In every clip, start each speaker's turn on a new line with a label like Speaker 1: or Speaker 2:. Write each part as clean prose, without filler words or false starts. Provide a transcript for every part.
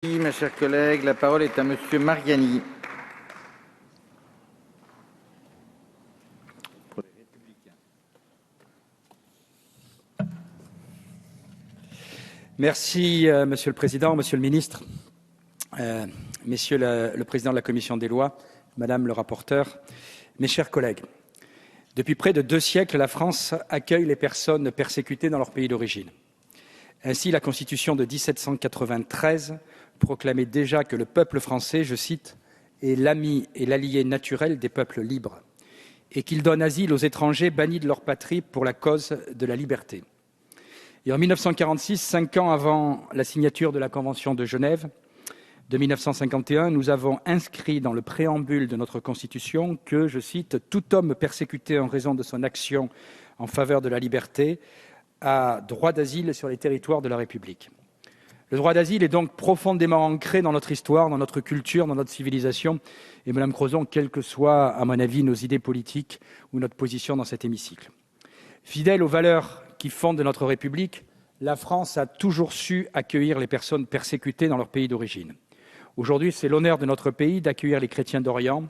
Speaker 1: Mes chers collègues, la parole est à Monsieur Mariani. Pour les Républicains.
Speaker 2: Merci, Monsieur le Président, Monsieur le Ministre, Messieurs le Président de la Commission des lois, Madame le rapporteur, mes chers collègues. Depuis près de 2 siècles, la France accueille les personnes persécutées dans leur pays d'origine. Ainsi, la Constitution de 1793 proclamait déjà que le peuple français, je cite, « est l'ami et l'allié naturel des peuples libres » et qu'il donne asile aux étrangers bannis de leur patrie pour la cause de la liberté. Et en 1946, 5 ans avant la signature de la Convention de Genève de 1951, nous avons inscrit dans le préambule de notre Constitution que, je cite, « tout homme persécuté en raison de son action en faveur de la liberté a droit d'asile sur les territoires de la République ». Le droit d'asile est donc profondément ancré dans notre histoire, dans notre culture, dans notre civilisation. Et Madame Crozon, quelles que soient, à mon avis, nos idées politiques ou notre position dans cet hémicycle. Fidèle aux valeurs qui fondent notre République, la France a toujours su accueillir les personnes persécutées dans leur pays d'origine. Aujourd'hui, c'est l'honneur de notre pays d'accueillir les chrétiens d'Orient,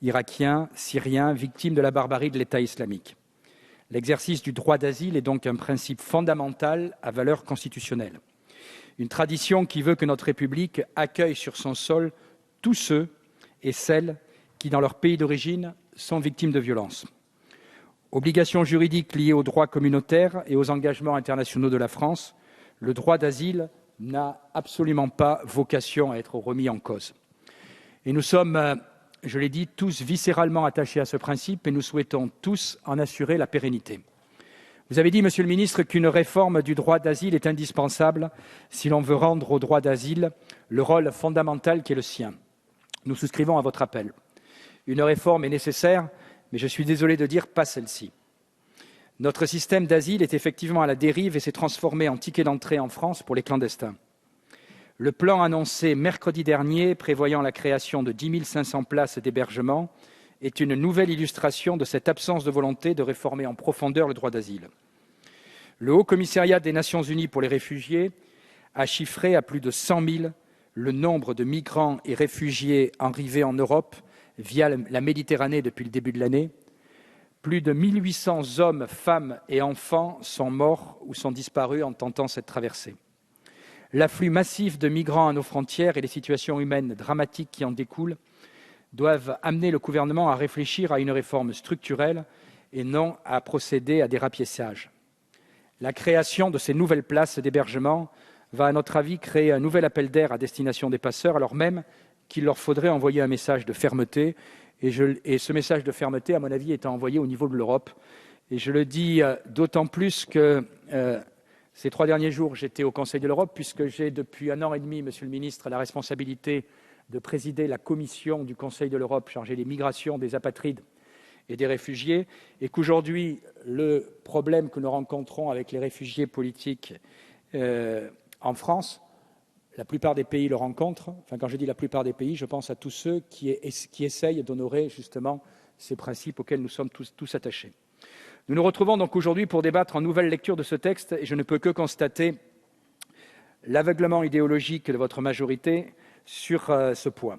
Speaker 2: irakiens, syriens, victimes de la barbarie de l'État islamique. L'exercice du droit d'asile est donc un principe fondamental à valeur constitutionnelle. Une tradition qui veut que notre République accueille sur son sol tous ceux et celles qui, dans leur pays d'origine, sont victimes de violences. Obligation juridique liée au droit communautaire et aux engagements internationaux de la France, le droit d'asile n'a absolument pas vocation à être remis en cause. Et nous sommes, je l'ai dit, tous viscéralement attachés à ce principe et nous souhaitons tous en assurer la pérennité. Vous avez dit, Monsieur le Ministre, qu'une réforme du droit d'asile est indispensable si l'on veut rendre au droit d'asile le rôle fondamental qui est le sien. Nous souscrivons à votre appel. Une réforme est nécessaire, mais je suis désolé de dire pas celle-ci. Notre système d'asile est effectivement à la dérive et s'est transformé en ticket d'entrée en France pour les clandestins. Le plan annoncé mercredi dernier, prévoyant la création de 10 500 places d'hébergement, est une nouvelle illustration de cette absence de volonté de réformer en profondeur le droit d'asile. Le Haut-Commissariat des Nations Unies pour les réfugiés a chiffré à plus de 100 000 le nombre de migrants et réfugiés arrivés en Europe via la Méditerranée depuis le début de l'année. Plus de 1 800 hommes, femmes et enfants sont morts ou sont disparus en tentant cette traversée. L'afflux massif de migrants à nos frontières et les situations humaines dramatiques qui en découlent doivent amener le gouvernement à réfléchir à une réforme structurelle et non à procéder à des rapiéçages. La création de ces nouvelles places d'hébergement va, à notre avis, créer un nouvel appel d'air à destination des passeurs, alors même qu'il leur faudrait envoyer un message de fermeté. Et ce message de fermeté, à mon avis, est à envoyer au niveau de l'Europe. Et je le dis d'autant plus que ces 3 derniers jours, j'étais au Conseil de l'Europe, puisque j'ai depuis 1 an et demi, Monsieur le Ministre, la responsabilité de présider la commission du Conseil de l'Europe chargée des migrations, des apatrides et des réfugiés, et qu'aujourd'hui, le problème que nous rencontrons avec les réfugiés politiques en France, la plupart des pays le rencontrent. Enfin, quand je dis la plupart des pays, je pense à tous ceux qui essayent d'honorer justement ces principes auxquels nous sommes tous attachés. Nous nous retrouvons donc aujourd'hui pour débattre en nouvelle lecture de ce texte, et je ne peux que constater l'aveuglement idéologique de votre majorité sur ce point.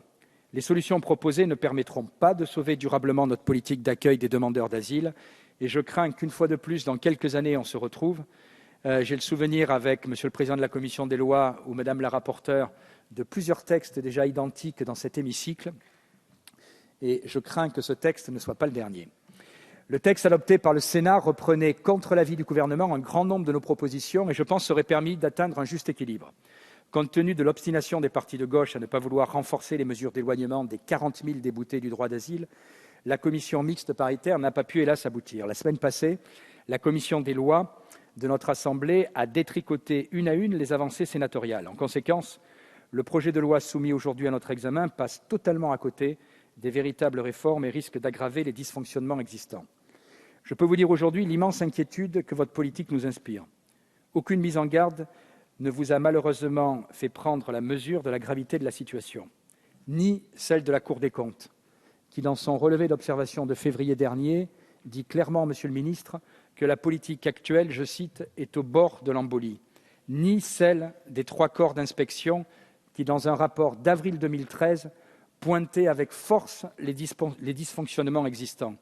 Speaker 2: Les solutions proposées ne permettront pas de sauver durablement notre politique d'accueil des demandeurs d'asile et je crains qu'une fois de plus, dans quelques années, on se retrouve. J'ai le souvenir avec Monsieur le Président de la Commission des lois ou Madame la rapporteure de plusieurs textes déjà identiques dans cet hémicycle et je crains que ce texte ne soit pas le dernier. Le texte adopté par le Sénat reprenait contre l'avis du gouvernement un grand nombre de nos propositions et je pense aurait permis d'atteindre un juste équilibre. Compte tenu de l'obstination des partis de gauche à ne pas vouloir renforcer les mesures d'éloignement des 40 000 déboutés du droit d'asile, la commission mixte paritaire n'a pas pu, hélas, aboutir. La semaine passée, la commission des lois de notre Assemblée a détricoté une à une les avancées sénatoriales. En conséquence, le projet de loi soumis aujourd'hui à notre examen passe totalement à côté des véritables réformes et risque d'aggraver les dysfonctionnements existants. Je peux vous dire aujourd'hui l'immense inquiétude que votre politique nous inspire. Aucune mise en garde ne vous a malheureusement fait prendre la mesure de la gravité de la situation, ni celle de la Cour des comptes, qui, dans son relevé d'observation de février dernier, dit clairement, Monsieur le Ministre, que la politique actuelle, je cite, est au bord de l'embolie, ni celle des 3 corps d'inspection qui, dans un rapport d'avril 2013, pointait avec force les dysfonctionnements existants.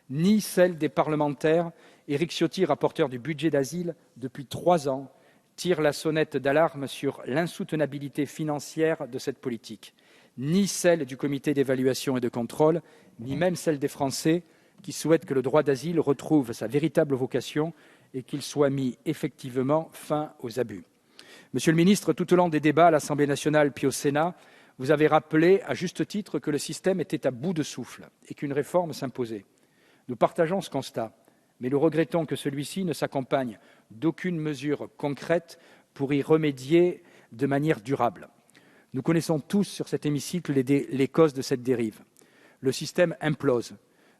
Speaker 2: Ni celle des parlementaires. Éric Ciotti, rapporteur du budget d'asile, depuis 3 ans, tire la sonnette d'alarme sur l'insoutenabilité financière de cette politique. Ni celle du comité d'évaluation et de contrôle, ni même celle des Français qui souhaitent que le droit d'asile retrouve sa véritable vocation et qu'il soit mis effectivement fin aux abus. Monsieur le ministre, tout au long des débats à l'Assemblée nationale puis au Sénat, vous avez rappelé à juste titre que le système était à bout de souffle et qu'une réforme s'imposait. Nous partageons ce constat, mais nous regrettons que celui-ci ne s'accompagne d'aucune mesure concrète pour y remédier de manière durable. Nous connaissons tous sur cet hémicycle les causes de cette dérive. Le système implose.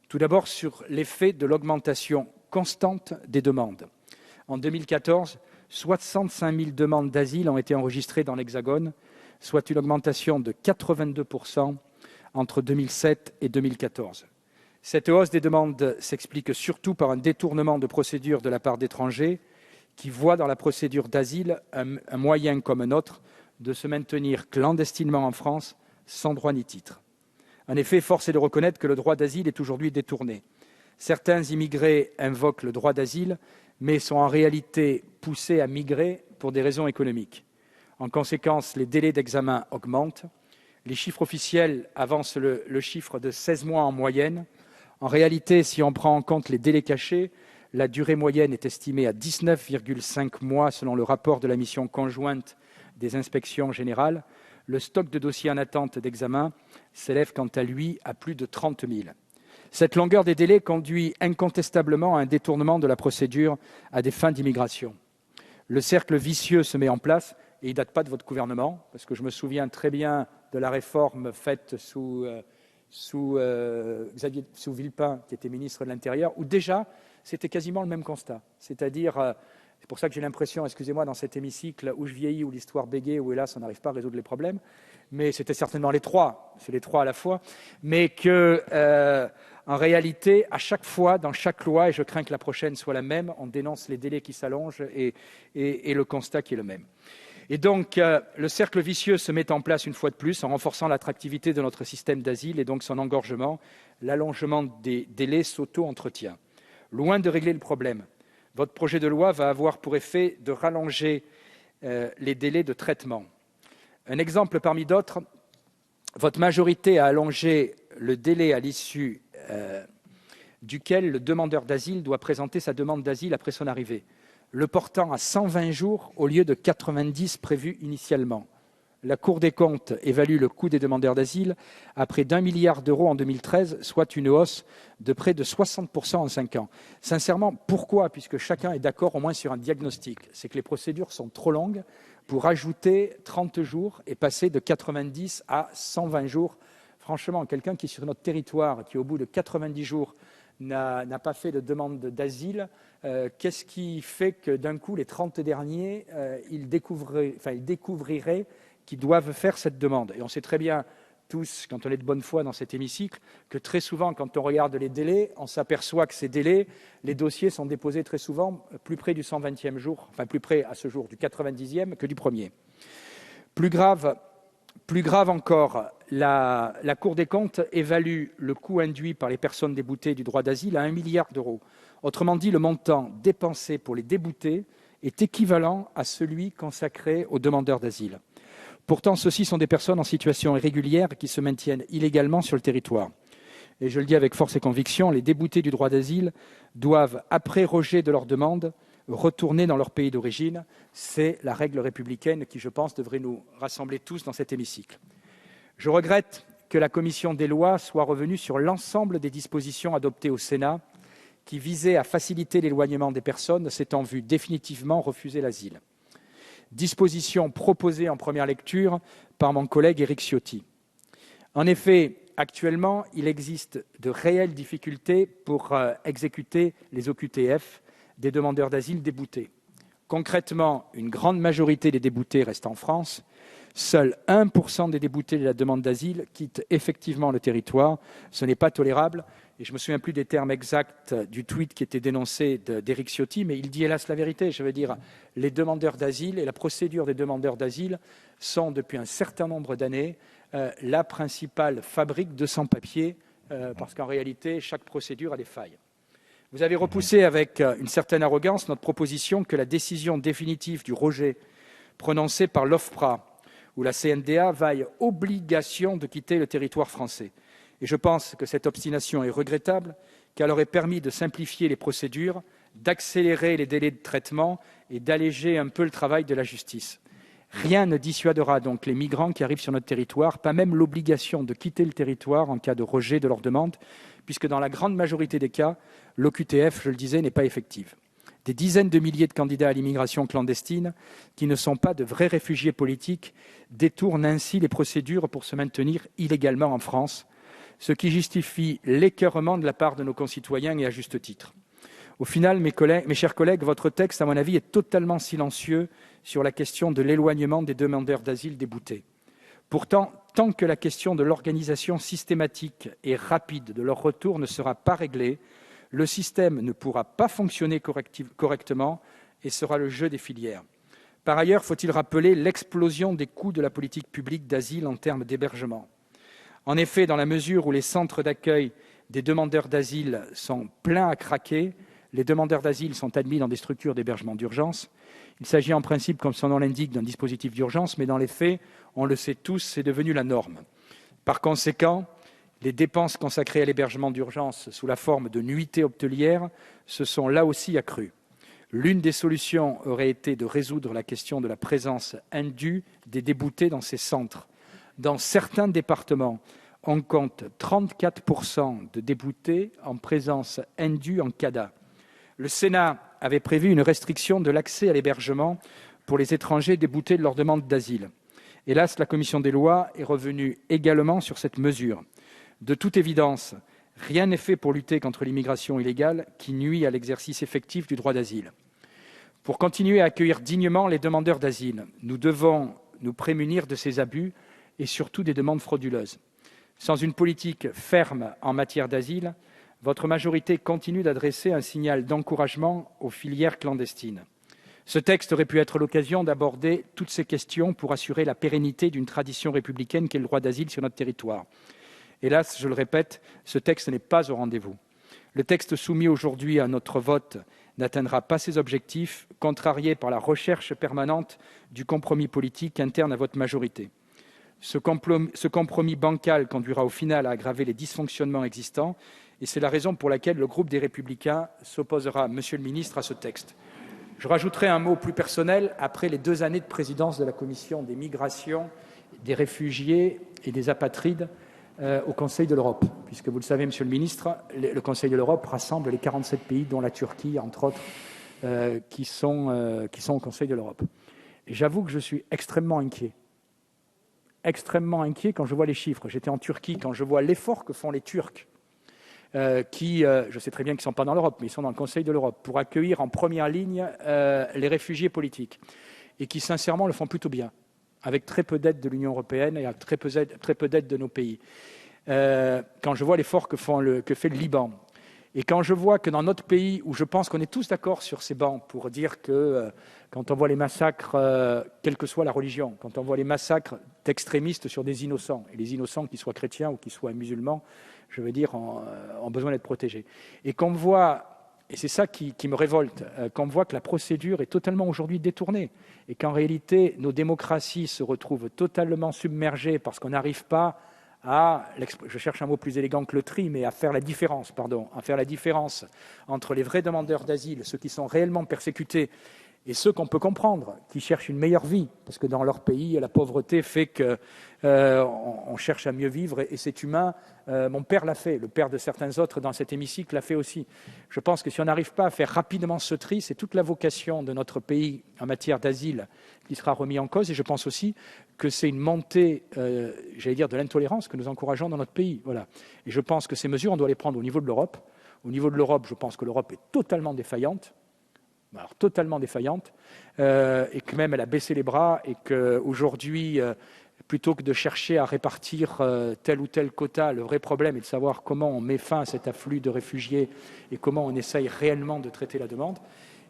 Speaker 2: Tout d'abord sur l'effet de l'augmentation constante des demandes. En 2014, 65 000 demandes d'asile ont été enregistrées dans l'Hexagone, soit une augmentation de 82% entre 2007 et 2014. Cette hausse des demandes s'explique surtout par un détournement de procédure de la part d'étrangers qui voient dans la procédure d'asile un moyen comme un autre de se maintenir clandestinement en France sans droit ni titre. En effet, force est de reconnaître que le droit d'asile est aujourd'hui détourné. Certains immigrés invoquent le droit d'asile, mais sont en réalité poussés à migrer pour des raisons économiques. En conséquence, les délais d'examen augmentent. Les chiffres officiels avancent le chiffre de 16 mois en moyenne. En réalité, si on prend en compte les délais cachés, la durée moyenne est estimée à 19,5 mois selon le rapport de la mission conjointe des inspections générales. Le stock de dossiers en attente d'examen s'élève quant à lui à plus de 30 000. Cette longueur des délais conduit incontestablement à un détournement de la procédure à des fins d'immigration. Le cercle vicieux se met en place et il ne date pas de votre gouvernement, parce que je me souviens très bien de la réforme faite sous Villepin, qui était ministre de l'Intérieur, où déjà c'était quasiment le même constat. C'est-à-dire, c'est pour ça que j'ai l'impression, excusez-moi, dans cet hémicycle où je vieillis, où l'histoire bégaye, où hélas on n'arrive pas à résoudre les problèmes, mais c'était certainement les trois, c'est les trois à la fois, mais que en réalité, à chaque fois, dans chaque loi, et je crains que la prochaine soit la même, on dénonce les délais qui s'allongent et le constat qui est le même. Et donc, le cercle vicieux se met en place une fois de plus en renforçant l'attractivité de notre système d'asile et donc son engorgement. L'allongement des délais s'auto-entretient. Loin de régler le problème, votre projet de loi va avoir pour effet de rallonger les délais de traitement. Un exemple parmi d'autres, votre majorité a allongé le délai à l'issue duquel le demandeur d'asile doit présenter sa demande d'asile après son arrivée, le portant à 120 jours au lieu de 90 prévus initialement. La Cour des comptes évalue le coût des demandeurs d'asile à près d'1 milliard d'euros en 2013, soit une hausse de près de 60% en 5 ans. Sincèrement, pourquoi ? Puisque chacun est d'accord au moins sur un diagnostic. C'est que les procédures sont trop longues pour ajouter 30 jours et passer de 90 à 120 jours. Franchement, quelqu'un qui est sur notre territoire, qui au bout de 90 jours n'a pas fait de demande d'asile, qu'est-ce qui fait que d'un coup, les 30 derniers, ils découvriraient qu'ils doivent faire cette demande. Et on sait très bien tous, quand on est de bonne foi dans cet hémicycle, que très souvent, quand on regarde les délais, on s'aperçoit que ces délais, les dossiers sont déposés très souvent plus près du 120e jour, enfin plus près à ce jour du 90e que du premier. Plus grave encore, la Cour des comptes évalue le coût induit par les personnes déboutées du droit d'asile à 1 milliard d'euros. Autrement dit, le montant dépensé pour les déboutés est équivalent à celui consacré aux demandeurs d'asile. Pourtant, ceux-ci sont des personnes en situation irrégulière qui se maintiennent illégalement sur le territoire. Et je le dis avec force et conviction, les déboutés du droit d'asile doivent, après rejet de leur demande, retourner dans leur pays d'origine. C'est la règle républicaine qui, je pense, devrait nous rassembler tous dans cet hémicycle. Je regrette que la commission des lois soit revenue sur l'ensemble des dispositions adoptées au Sénat qui visaient à faciliter l'éloignement des personnes s'étant vues définitivement refuser l'asile. Dispositions proposées en première lecture par mon collègue Éric Ciotti. En effet, actuellement, il existe de réelles difficultés pour exécuter les OQTF des demandeurs d'asile déboutés. Concrètement, une grande majorité des déboutés restent en France. Seul 1% des déboutés de la demande d'asile quittent effectivement le territoire. Ce n'est pas tolérable et je ne me souviens plus des termes exacts du tweet qui était dénoncé d'Éric Ciotti, mais il dit hélas la vérité. Je veux dire, les demandeurs d'asile et la procédure des demandeurs d'asile sont depuis un certain nombre d'années la principale fabrique de sans-papiers, parce qu'en réalité, chaque procédure a des failles. Vous avez repoussé avec une certaine arrogance notre proposition que la décision définitive du rejet prononcée par l'OFPRA ou la CNDA vaille obligation de quitter le territoire français. Et je pense que cette obstination est regrettable, qu'elle aurait permis de simplifier les procédures, d'accélérer les délais de traitement et d'alléger un peu le travail de la justice. Rien ne dissuadera donc les migrants qui arrivent sur notre territoire, pas même l'obligation de quitter le territoire en cas de rejet de leur demande, puisque dans la grande majorité des cas, l'OQTF, je le disais, n'est pas effective. Des dizaines de milliers de candidats à l'immigration clandestine, qui ne sont pas de vrais réfugiés politiques, détournent ainsi les procédures pour se maintenir illégalement en France, ce qui justifie l'écœurement de la part de nos concitoyens et à juste titre. Au final, mes chers collègues, votre texte, à mon avis, est totalement silencieux sur la question de l'éloignement des demandeurs d'asile déboutés. Pourtant, tant que la question de l'organisation systématique et rapide de leur retour ne sera pas réglée, le système ne pourra pas fonctionner correctement et sera le jeu des filières. Par ailleurs, faut-il rappeler l'explosion des coûts de la politique publique d'asile en termes d'hébergement. En effet, dans la mesure où les centres d'accueil des demandeurs d'asile sont pleins à craquer, les demandeurs d'asile sont admis dans des structures d'hébergement d'urgence. Il s'agit en principe, comme son nom l'indique, d'un dispositif d'urgence, mais dans les faits, on le sait tous, c'est devenu la norme. Par conséquent, les dépenses consacrées à l'hébergement d'urgence sous la forme de nuitées hôtelières se sont là aussi accrues. L'une des solutions aurait été de résoudre la question de la présence indue des déboutés dans ces centres. Dans certains départements, on compte 34% de déboutés en présence indue en CADA. Le Sénat avait prévu une restriction de l'accès à l'hébergement pour les étrangers déboutés de leur demande d'asile. Hélas, la commission des lois est revenue également sur cette mesure. De toute évidence, rien n'est fait pour lutter contre l'immigration illégale qui nuit à l'exercice effectif du droit d'asile. Pour continuer à accueillir dignement les demandeurs d'asile, nous devons nous prémunir de ces abus et surtout des demandes frauduleuses. Sans une politique ferme en matière d'asile, votre majorité continue d'adresser un signal d'encouragement aux filières clandestines. Ce texte aurait pu être l'occasion d'aborder toutes ces questions pour assurer la pérennité d'une tradition républicaine qu'est le droit d'asile sur notre territoire. Hélas, je le répète, ce texte n'est pas au rendez-vous. Le texte soumis aujourd'hui à notre vote n'atteindra pas ses objectifs, contrarié par la recherche permanente du compromis politique interne à votre majorité. Ce compromis bancal conduira au final à aggraver les dysfonctionnements existants et c'est la raison pour laquelle le groupe des Républicains s'opposera, Monsieur le ministre, à ce texte. Je rajouterai un mot plus personnel. Après les 2 années de présidence de la Commission des migrations, des réfugiés et des apatrides au Conseil de l'Europe, puisque vous le savez, Monsieur le ministre, le Conseil de l'Europe rassemble les 47 pays, dont la Turquie, entre autres, qui sont au Conseil de l'Europe. Et j'avoue que je suis extrêmement inquiet quand je vois les chiffres. J'étais en Turquie, quand je vois l'effort que font les Turcs, je sais très bien qu'ils ne sont pas dans l'Europe, mais ils sont dans le Conseil de l'Europe, pour accueillir en première ligne les réfugiés politiques, et qui, sincèrement, le font plutôt bien, avec très peu d'aide de l'Union européenne et avec très peu d'aide de nos pays. Quand je vois l'effort que fait le Liban, et quand je vois que dans notre pays, où je pense qu'on est tous d'accord sur ces bancs pour dire que quand on voit les massacres, quelle que soit la religion, quand on voit les massacres d'extrémistes sur des innocents, et les innocents, qu'ils soient chrétiens ou qu'ils soient musulmans, je veux dire, ont besoin d'être protégés. Et qu'on voit, et c'est ça qui me révolte, qu'on voit que la procédure est totalement aujourd'hui détournée, et qu'en réalité, nos démocraties se retrouvent totalement submergées parce qu'on n'arrive pas je cherche un mot plus élégant que le tri, mais à faire la différence entre les vrais demandeurs d'asile, ceux qui sont réellement persécutés, et ceux qu'on peut comprendre, qui cherchent une meilleure vie, parce que dans leur pays, la pauvreté fait qu'on cherche à mieux vivre, et c'est humain. Mon père l'a fait, le père de certains autres dans cet hémicycle l'a fait aussi. Je pense que si on n'arrive pas à faire rapidement ce tri, c'est toute la vocation de notre pays en matière d'asile qui sera remis en cause, et je pense aussi que c'est une montée, de l'intolérance que nous encourageons dans notre pays. Voilà. Et je pense que ces mesures, on doit les prendre au niveau de l'Europe. Au niveau de l'Europe, je pense que l'Europe est totalement défaillante. Alors, totalement défaillante, et que même elle a baissé les bras, et qu'aujourd'hui, plutôt que de chercher à répartir tel ou tel quota. Le vrai problème est de savoir comment on met fin à cet afflux de réfugiés et comment on essaye réellement de traiter la demande.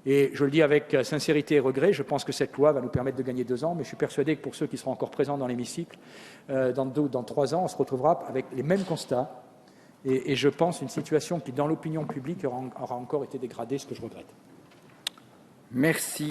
Speaker 2: Et je le dis avec sincérité et regret, je pense que cette loi va nous permettre de gagner 2 ans, mais je suis persuadé que pour ceux qui seront encore présents dans l'hémicycle, dans 2 ou dans 3 ans, on se retrouvera avec les mêmes constats. Et je pense une situation qui, dans l'opinion publique, aura encore été dégradée, ce que je regrette.
Speaker 1: Merci.